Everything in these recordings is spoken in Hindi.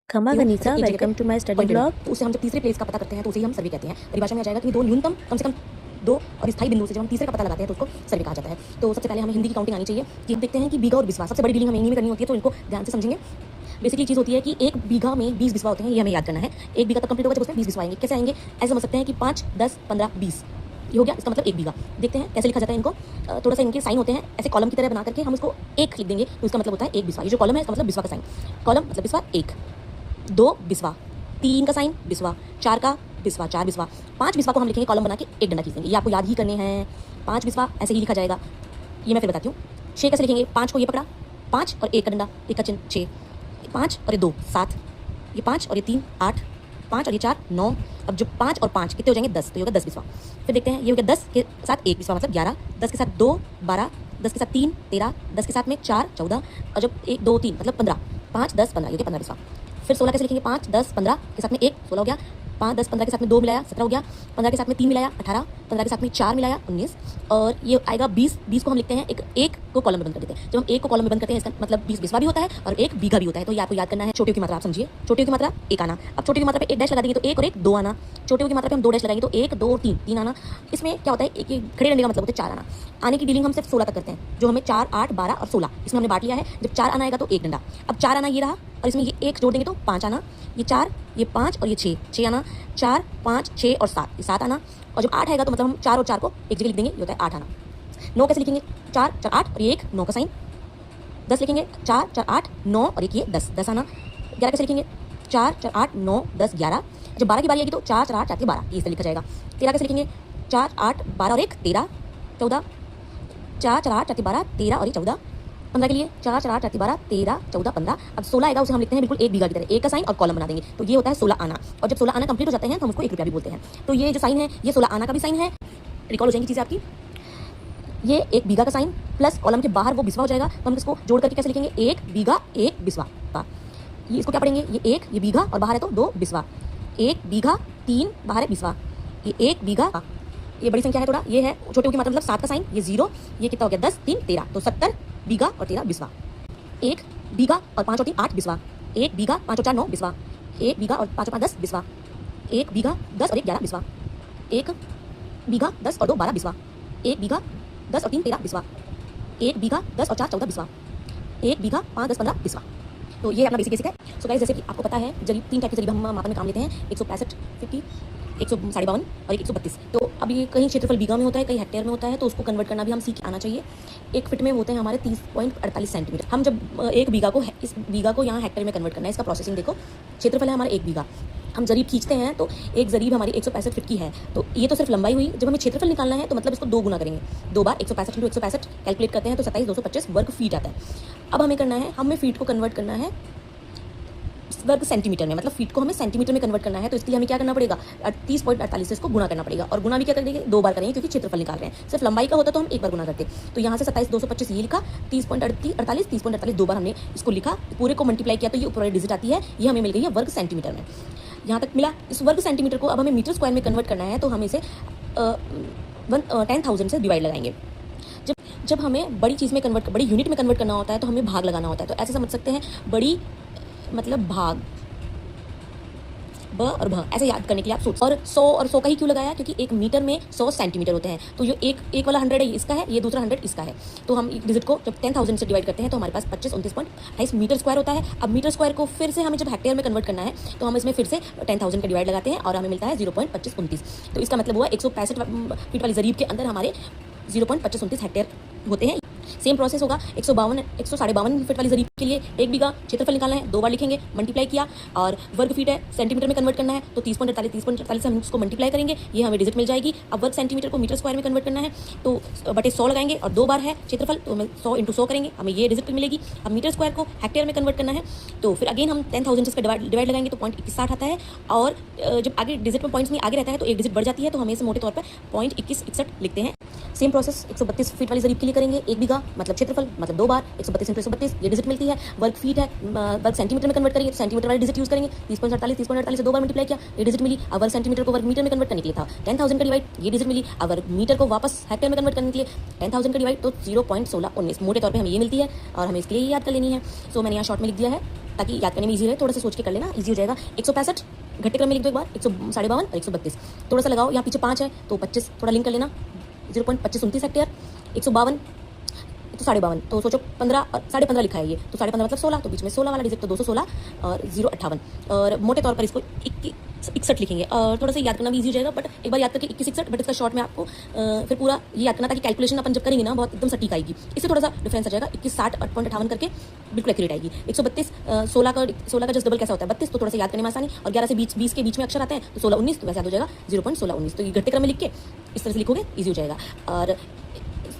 खमा गनीसा, welcome to my study blog. तो उससे हम जब तीसरे प्लेस का पता करते हैं तो उसे हम सर्वे कहते हैं। परिभाषा में आ जाएगा कि दो न्यूनतम कम से कम दो और स्थायी बिंदु से जब हम तीसरे का पता लगाते हैं तो उसको सर्वे कहा जाता है। तो सबसे पहले हमें हिंदी की काउंटिंग आनी चाहिए कि हम देखते हैं कि बीघा और बिस्वा, सबसे बड़ी डीलिंग हमें हिंदी में करनी होती है, तो इनको ध्यान से समझेंगे। बेसिकली चीज़ होती है कि एक बीघा में 20 बिस्वा होते हैं, ये हमें याद करना है। एक बीघा तक कंप्लीट होगा जब उसमें 20 बिस्वा आएंगे। कैसे आएंगे? ऐसे समझ सकते हैं कि 5, 10, 15, 20 ये हो गया, इसका मतलब एक बीघा। देखते हैं कैसे लिखा जाता है इनको। थोड़ा सा इनके साइन होते हैं ऐसे कॉलम की तरह बना करके हम इसको एक लिख देंगे, तो इसका मतलब होता है एक बिस्वा। ये जो कॉलम है इसका मतलब बिस्वा का साइन, कॉलम मतलब बिस्वा एक, 2 बिस्वा, 3 का साइन बिस्वा, 4 का बिस्वा, 4 बिस्वा, 5 बिस्वा को हम लिखेंगे कॉलम बना के एक डंडा खींचेंगे। ये आपको याद ही करने हैं। 5 बिस्वा ऐसे ही लिखा जाएगा। ये मैं फिर बताती हूँ। 6 कैसे लिखेंगे? 5 को ये पकड़ा, 5 और 1 का डंडा, एक का चिन्ह 6, 5 और ये 2 7, ये 5 और ये 3 8, 5 और ये 4 9। अब जो 5 और 5 कितने हो जाएंगे? 10, तो ये होगा 10 बिस्वा। फिर देखते हैं, ये हो गया 10 के साथ 1 बिस्वा मतलब 11, 10 के साथ 2 12, 10 के साथ 3 13, 10 के साथ में 4 14, और जब 1 2 3 मतलब 15, 5 10 15, ये हो गया 15 बिस्वा। फिर 16 कैसे लिखेंगे? 5 10 15 के साथ में 1 16 हो गया, 5 10 15 के साथ में 2 मिलाया 17 हो गया, 15 के साथ में 3 मिलाया 18, 15 के साथ में 4 मिलाया 19, और ये आएगा 20। 20 को हम लिखते हैं एक को कॉलम में बंद कर देते हैं। जब हम एक को कॉलम में बंद करते हैं इसका मतलब 20 बिस्वा भी होता है और एक बीघा भी होता है। तो ये आपको याद करना है। छोटियों की मात्रा आप समझिए। छोटियों की मात्रा एक आना। अब छोटियों की मात्रा पे एक डैश लगा देंगे तो एक और एक 2 आना। छोटियों की मात्रा पे हम 2 डैश लगाएंगे तो 1 2 3 3 आना। इसमें क्या होता है, एक खड़े रहने का मतलब होता है 4 आना। आने की डीलिंग हम सिर्फ 16 तक करते हैं, जो हमें 4 8 12 और 16 इसमें हमने बांट लिया है। जब 4 आना आएगा तो एक डंडा। अब 4 आना ये रहा और इसमें ये 1 जोड़ देंगे तो 5 आना, ये 4 ये 5 और ये 6 आना, 4 5 6 और 7 ये 7 आना। और जब 8 आएगा तो मतलब हम 4 और 4 को एक जगह लिख देंगे, ये होता है 8 आना। 9 कैसे लिखेंगे? 4 4 8 और ये 1 9 का साइन। 10 लिखेंगे 4 4 8 9 और एक ये 10 10 आना। 11 कैसे लिखेंगे? 4 4 8 9 10 11। जब 12 की बारी आएगी तो 4 4 8 4 12, ये इसे लिखा जाएगा। 13 कैसे लिखेंगे? 4 8 12 और एक 13 14, 4 4 8 4 12 13 और ये 14। 15 के लिए 4 4 8 4 12 13 14 15। अब 16 आएगा, उसे हम लिखते हैं बिल्कुल एक बीघा की तरह, एक का साइन और कॉलम बना देंगे, तो ये होता है 16 आना। और जब 16 आना कंप्लीट हो जाते हैं तो हम उसको 1 रुपया भी बोलते हैं। तो ये जो साइन है ये 16 आना का भी साइन है। रिकॉल हो जाएंगी चीज़ें आपकी। ये एक बीघा का साइन प्लस कॉलम के बाहर वो बिस्वा हो जाएगा, तो हम इसको जोड़ करके कैसे लिखेंगे? एक बीघा एक बिस्वा। ये इसको क्या पढ़ेंगे? ये एक, ये बीघा और बाहर है तो 2 बिस्वा। एक बीघा 3 बाहर है बिस्वा, ये एक बीघा। ये बड़ी संख्या है थोड़ा, ये है छोटे की मात्रा मतलब 7 का साइन, ये 0, ये कितना हो गया? 10 3 13, तो 70 बीघा और 13 बिस्वा। एक बीघा और 5 और 3 8 बिस्वा। एक बीघा 5 और 4 9 बिस्वा। एक बीघा और 5 और 5 10 बिस्वा। एक बीघा 10 और 1 11 बिस्वा। एक बीघा 10 और 2 12 बिस्वा। एक बीघा 10 और 3 13 बिस्वा। एक बीघा 10 और 4 14 बिस्वा। एक बीघा 5 10 15 बिस्वा। तो ये अपना बेसिक है। सो गाइस, जैसे कि आपको पता है जरीब 3 टाइप के जरीब हम मापन में काम लेते हैं, 165 50 152 और 132। तो अब ये कहीं क्षेत्रफल बीघा में होता है, कहीं हेक्टेयर में होता है, तो उसको कन्वर्ट करना भी हम सीख आना चाहिए। एक फिट में होते हैं हमारे 30.48 सेंटीमीटर। हम जब एक बीघा को इस बीघा को यहाँ हेक्टेयर में कन्वर्ट करना है, इसका प्रोसेसिंग देखो। क्षेत्रफल है हमारा 1 बीघा, हम जरीब खींचते हैं तो एक जरीब हमारी 165 फिट की है, तो ये तो सिर्फ लंबाई हुई। जब हमें क्षेत्रफल निकालना है तो मतलब इसको 2 गुना करेंगे, 2 बार 165 × 165 कैलकुलेट करते हैं तो 27 225 वर्ग फीट आता है। अब हमें करना है, हमें फीट को कन्वर्ट करना है वर्ग सेंटीमीटर में, मतलब फीट को हमें सेंटीमीटर में कन्वर्ट करना है। तो इसके लिए हमें क्या करना पड़ेगा? 30.48 से इसको गुना करना पड़ेगा, और गुना भी क्या करेंगे? 2 बार करेंगे, क्योंकि क्षेत्रफल निकाल रहे हैं। सिर्फ लंबाई का होता तो हम 1 बार गुना करते। तो यहाँ से 27 225 ये लिखा, 30.48 2 बार हमने इसको लिखा, पूरे को मल्टीप्लाई किया तो ये ऊपर वाली डिजिट आती है, ये हमें मिल गई है वर्ग सेंटीमीटर में। यहाँ तक मिला। इस वर्ग सेंटीमीटर को अब हमें मीटर स्क्वायर में कन्वर्ट करना है, तो हम इसे 10,000 से डिवाइड लगाएंगे। जब हमें बड़ी चीज़ में बड़ी यूनिट में कन्वर्ट करना होता है तो हमें भाग लगाना होता है। तो ऐसे समझ सकते हैं, बड़ी मतलब भाग, ब और भ ऐसे याद करने के लिए आप सोच। और 100 का ही क्यों लगाया? क्योंकि 1 मीटर में 100 सेंटीमीटर होते हैं। तो ये एक वाला 100 है इसका है, ये दूसरा 100 इसका है। तो हम एक डिजिट को जब 10,000 से डिवाइड करते हैं तो हमारे पास 25 29.28 मीटर स्क्वायर होता है। अब मीटर स्क्वायर को फिर से हमें जब हेक्टेयर में कन्वर्ट करना है तो हम इसमें फिर से 10,000 का डिवाइड लगाते हैं और हमें मिलता है 0.2529। तो इसका मतलब हुआ 165 फीट वाली जरीब के अंदर हमारे 0.2529 हेक्टेयर होते हैं। सेम प्रोसेस होगा 152 फीट वाली जरीब के लिए। 1 बीघा क्षेत्रफल निकालना है, 2 बार लिखेंगे, मल्टीप्लाई किया, और वर्ग फीट है, सेंटीमीटर में कन्वर्ट करना है तो 30.48 हम उसको मल्टीप्लाई करेंगे, ये हमें डिजिट मिल जाएगी। अब वर्ग सेंटीमीटर को मीटर स्क्वायर में कन्वर्ट करना है तो बटे 100 लगाएंगे, और 2 बार है क्षेत्रफल तो हमें 100 × 100 करेंगे, हमें ये डिजिट मिलेगी। अब मीटर स्क्वायर को हेक्टेयर में कन्वर्ट करना है तो फिर अगेन हम 10,000 से इसका डिवाइड लगाएंगे तो 0.2160 आता है। और जब आगे डिजिट में पॉइंट्स में आगे रहता है तो एक डिजिट बढ़ जाती है, तो हमें इसे मोटे तौर पर 0.2161 लिखते हैं। सेम प्रोसेस 132 फीट वाली जरीब के लिए करेंगे। 1 बीघा मतलब क्षेत्रफल मतलब 2 बार 132 × 132 ये डिजिट मिलती है। वर्ग फीट है, वर्ग सेंटीमीटर में कन्वर्ट करेंगे तो सेंटीमीटर वाली डिजिट यूज़ करेंगे। 30.48 से 2 बार मल्टीप्लाई किया, ये डिजिट मिली। अब वर्ग सेंटीमीटर को वर्ग मीटर में कन्वर्ट करने के लिए था 10,000 का डिवाइड, ये डिजिट मिली। अब वर्ग मीटर को वापस हेक्टेयर में कन्वर्ट करने के लिए 10,000 का डिवाइड तो 0.1619 मोटे तौर पर हमें ये मिलती है, और हमें इसके लिए याद कर लेनी है। सो मैंने यहाँ शॉर्ट में लिख दिया है ताकि याद करने में ईजी रहे, थोड़ा सा सोच के कर लेना, ईजी हो जाएगा। 165 घट्टे क्रम में लिख दो एक बार, 152 और 132, थोड़ा सा लगाओ, यहाँ पीछे 5 है तो 25 थोड़ा लिंक कर लेना, 0.2529 हेक्टेयर। 152 तो 52, तो सोचो 15 और 15.5 लिखा है ये, तो 15.5 मतलब 16, तो बीच में 16 वाला डिजिट, तो 216 और 058, और मोटे तौर पर इसको 61 लिखेंगे। और थोड़ा सा याद करना भी ईजी हो जाएगा, बट एक बार याद करके 61, बट इसका शॉर्ट में आपको फिर पूरा ये याद करना, ताकि कैलकुलेशन अपन जब करेंगे ना बहुत एकदम सटीक आएगी। इससे थोड़ा सा डिफरेंस आ जाएगा, 2160.58 करके बिल्कुल एक्यूरेट आएगी। 132 16 का जस्ट डबल कैसा होता है 32, तो थोड़ा सा याद करने में आसानी, और 11 से 20 के बीच में अक्षर आते हैं, तो 16 19, तो वैसे याद हो जाएगा 0.1619, तो ये घट्टे क्रम में लिख के इस तरह से लिखोगे ईजी हो जाएगा। और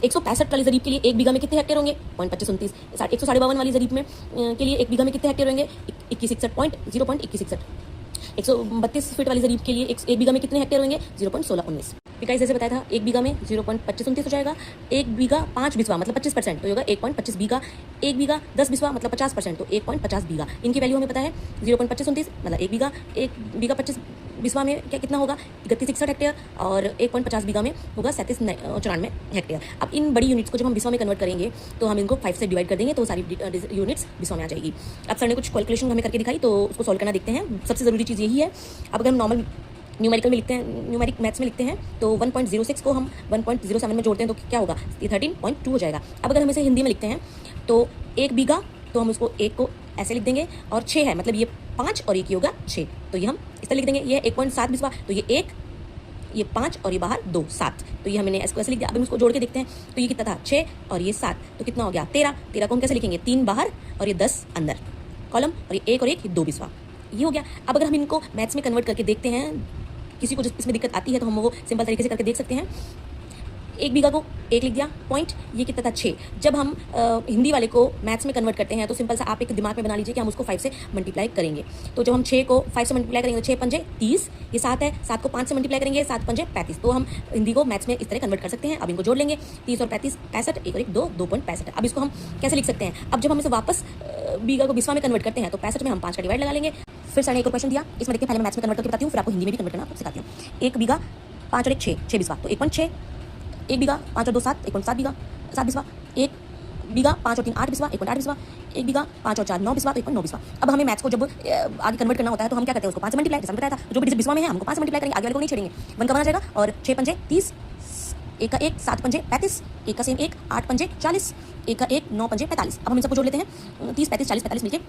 165 वाली ज़रीब के लिए 1 बीघा में कितने हेक्टेयर होंगे, 0.2529। 152 वाली ज़रीब में के लिए 1 बीघा में कितने हेक्टेयर होंगे, 0.2161। 132 फीट वाली ज़रीब के लिए 1 बीघा में कितने हेक्टेयर होंगे, 0.1619। विकास जैसे बताया था 1 बीघा में 0.2529 हो जाएगा। 1 बीघा 5 बिस्वा मतलब 25%, तो होगा 1.25 बीघा। 1 बीघा 10 बिस्वा मतलब 50%, तो 1.50 बीघा। इनकी वैल्यू हमें पता है 0.2529 मतलब 1 बीघा। 1 बीघा 25 बिस्वा में क्या कितना होगा, 3161 हेक्टेयर, और 1.50 बीघा में होगा 3794 हेक्टेयर। अब इन बड़ी यूनिट्स को जब हम बिस्वा में कन्वर्ट करेंगे तो हम इनको 5 से डिवाइड कर देंगे, तो सारी यूनिट्स बिस्वा में आ जाएगी। अब सर ने कुछ कैलकुलेशन हमें करके दिखाई, तो उसको सॉल्व करना देखते हैं। सबसे ज़रूरी चीज़ यही है, अब अगर हम नॉर्मल न्यूमेरिकल में लिखते हैं, न्यूमेरिक मैथ्स में लिखते हैं, तो 1.06 को हम 1.07 में जोड़ते हैं तो क्या होगा, ये 13.2 हो जाएगा। अब अगर हम इसे हिंदी में लिखते हैं तो 1 बीघा, तो हम उसको 1 को ऐसे लिख देंगे, और 6 है मतलब ये 5 और 1 ही होगा 6, तो ये हम इस तरह लिख देंगे। ये 1.7 बिस्वा, तो ये 1, ये 5 और ये बाहर 2 7, तो ये हमने इसको ऐसे लिख दिया। अब हम इसको जोड़ के देखते हैं, तो ये कितना था 6 और ये 7, तो कितना हो गया 13। 13 को हम कैसे लिखेंगे, 3 बाहर और ये 10 अंदर कॉलम, और ये 1 और 1 2 बिस्वा, ये हो गया। अब अगर हम इनको मैथ्स में कन्वर्ट करके देखते हैं, किसी को इसमें दिक्कत आती है तो हम वो सिंपल तरीके से करके देख सकते हैं। 1 बीघा को 1 लिख दिया पॉइंट, ये कितना था 6। जब हम हिंदी वाले को मैथ्स में कन्वर्ट करते हैं तो सिंपल सा आप एक दिमाग में बना लीजिए कि हम उसको 5 से मल्टीप्लाई करेंगे। तो जब हम 6 को 5 से मल्टीप्लाई करेंगे तो 6 पंजे 30, ये 7 है, 7 को 5 से मल्टीप्लाई करेंगे 7 पंजे 35, तो हम हिंदी को मैथ्स में इस तरह कन्वर्ट कर सकते हैं। अब इनको जोड़ लेंगे, 30 और 35 65, 1 और 1 2 2.65। अब इसको हम कैसे लिख सकते हैं, अब जब हम इसे वापस बीघा को बिस्वा में कन्वर्ट करते हैं तो 65 में हम 5 का डिवाइड लगा लेंगे। फिर सर ने एक और क्वेश्चन दिया, इसमें देखते हैं, पहले मैं मैथ्स में कन्वर्ट करके बताती हूँ, फिर आपको हिंदी में भी कन्वर्ट करना सिखाती हूँ। 1 बीघा 5 और 1 6 बिस्वा, तो 1.6। 1 बीघा 5 और 2 7, 1.7 बीघा 7 बिस्वा। 1 बीघा 5 और 3 8 बिस्वा, 1.8 बिस्वा। 1 बीघा 5 और 4 9 बिस्वा, तो 1.9 बिस्वा। अब हमें मैथ्स को जब आगे कन्वर्ट करना होता है तो हम क्या करते हैं, उसको 5 से मल्टीप्लाई, जैसा बताया था, जो भी डिजिट बिस्वा में है हमको 5 से मल्टीप्लाई करेंगे, आगे वाले को नहीं छेड़ेंगे। 1 का बना जाएगा, और 6 पंजे 30, 1 का 1 7 पंजे 35, 1 का सेम 1 8 पंजे 40, 1 का 1 9 पंजे 45। अब हम इन सबको जोड़ लेते हैं, 30 35 40 45 मिलके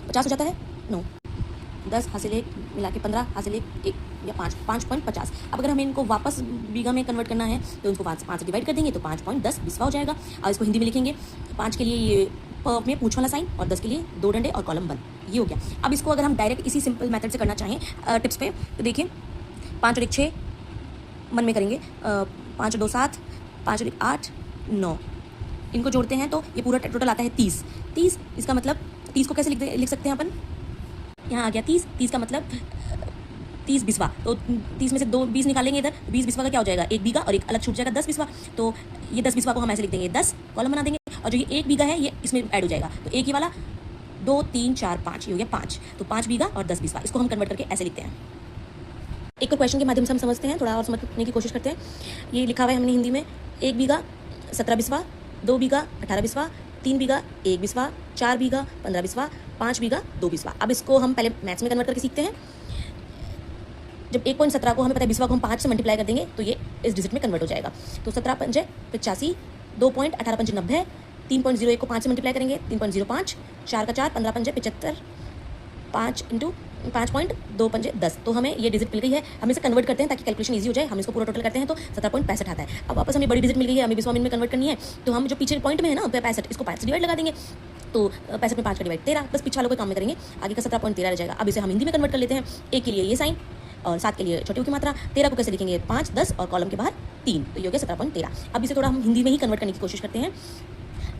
50 हो जाता है। 9 10 हासिल 1 मिला के 15 हासिल 1 या 5.50। अब अगर हमें इनको वापस बीघा में कन्वर्ट करना है तो इनको 5 से डिवाइड कर देंगे, तो 5.10 बिस्वा हो जाएगा। अब इसको हिंदी में लिखेंगे, 5 के लिए ये प में पूछ वाला साइन, और 10 के लिए 2 डंडे और कॉलम बंद, ये हो गया। अब इसको अगर हम डायरेक्ट इसी सिंपल मेथड से करना चाहें टिप्स पे, तो देखिए 5 और 1 6 मन में करेंगे, 5 और 2 7, 5 और 1 8 9, इनको जोड़ते हैं तो ये पूरा टोटल आता है 30। 30 इसका मतलब 30 को कैसे लिख सकते हैं अपन, यहाँ आ गया 30 का मतलब 30 बिस्वा, तो 30 में से 2 20 निकालेंगे इधर, 20 बिस्वा का क्या हो जाएगा 1 बीघा, और एक अलग छूट जाएगा 10 बिस्वा, तो ये 10 बिस्वा को हम ऐसे लिख देंगे 10 कॉलम बना देंगे, और जो ये 1 बीघा है ये इसमें ऐड हो जाएगा, तो एक ही वाला 2 3 4 5, ये हो गया 5, तो 5 बीघा और 10 बिस्वा, इसको हम कन्वर्ट करके ऐसे लिखते हैं। एक और क्वेश्चन के माध्यम से हम समझते हैं, थोड़ा और समझने की कोशिश करते हैं। ये लिखा हुआ है हमने हिंदी में, 1 बीघा 17 बिस्वा, 2 बीघा 18 बिस्वा, 3 बीघा 1 बिस्वा, 4 बीघा 15 बिस्वा, 5 बीघा 2 बिस्वा। अब इसको हम पहले मैथ्स में कन्वर्ट करके सीखते हैं। जब 1.17 को हमें पता है बिस्वा को हम 5 से मल्टीप्लाई कर देंगे तो ये इस डिजिट में कन्वर्ट हो जाएगा, तो 17 पंजे 85, 2.18 पंजे 90, 3.01 को 5 से मल्टीप्लाई करेंगे 3.05, 4 का 4 15 पंजे 75, 5 इंटू 5.2 पंजे 10, तो हमें ये डिजिट मिल गई है। हम इसे कन्वर्ट करते हैं ताकि कैलकुलेशन ईजी हो जाए। हम इसको पूरा टोटल करते हैं तो 17.65 आता है। अब वापस हमें बड़ी डिजिट मिल गई है, हमें बिस्वा में कन्वर्ट करनी है, तो हम जो पीछे पॉइंट में है ना 65, इसको 5 से डिवाइड लगा देंगे, तो 65 में 5 का डिवाइड 13, बस पीछे वालों को काम में करेंगे, आगे का 17.13 रह जाएगा। अब इसे हम हिंदी में कन्वर्ट कर लेते हैं, 1 के लिए ये साइन और 7 के लिए छोटी की मात्रा, 13 को कैसे लिखेंगे 5 10 और कॉलम के बाहर 3, तो ये हो गया 17.13। अब इसे थोड़ा हम हिंदी में ही कन्वर्ट करने की कोशिश करते हैं।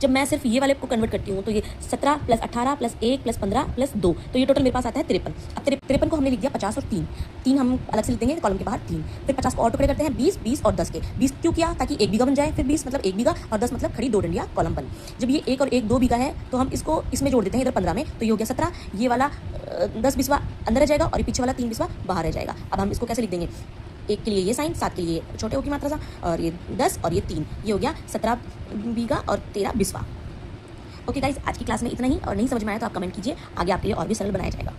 जब मैं सिर्फ ये वाले को कन्वर्ट करती हूँ तो ये 17 + 18 + 1 + 15 + 2, तो ये टोटल मेरे पास आता है 53। अब 53 को हमने लिख दिया 50 और 3 हम अलग से लिख देंगे कॉलम के बाहर 3, फिर 50 को और टुकड़े करते हैं 20 20 और 10 के। 20 क्यों किया, ताकि 1 बीघा बन जाए, फिर 20 मतलब 1 बीघा और 10 मतलब खड़ी 2 डंडियाँ कॉलम बन। जब ये 1 और 1 2 बीघा है तो हम इसको इसमें जोड़ देते हैं इधर 15 में, तो ये हो गया 17, ये वाला 10 बिस्वा अंदर रह जाएगा और ये पीछे वाला 3 बिस्वा बाहर रह जाएगा। अब हम इसको कैसे लिख देंगे, 1 के लिए ये साइन, 7 के लिए छोटे ओ की मात्रा सा, और ये 10 और ये 3, ये हो गया 17 बीघा और 13 बिस्वा। ओके गाइस, आज की क्लास में इतना ही, और नहीं समझ में आया तो आप कमेंट कीजिए, आगे आपके लिए और भी सरल बनाया जाएगा।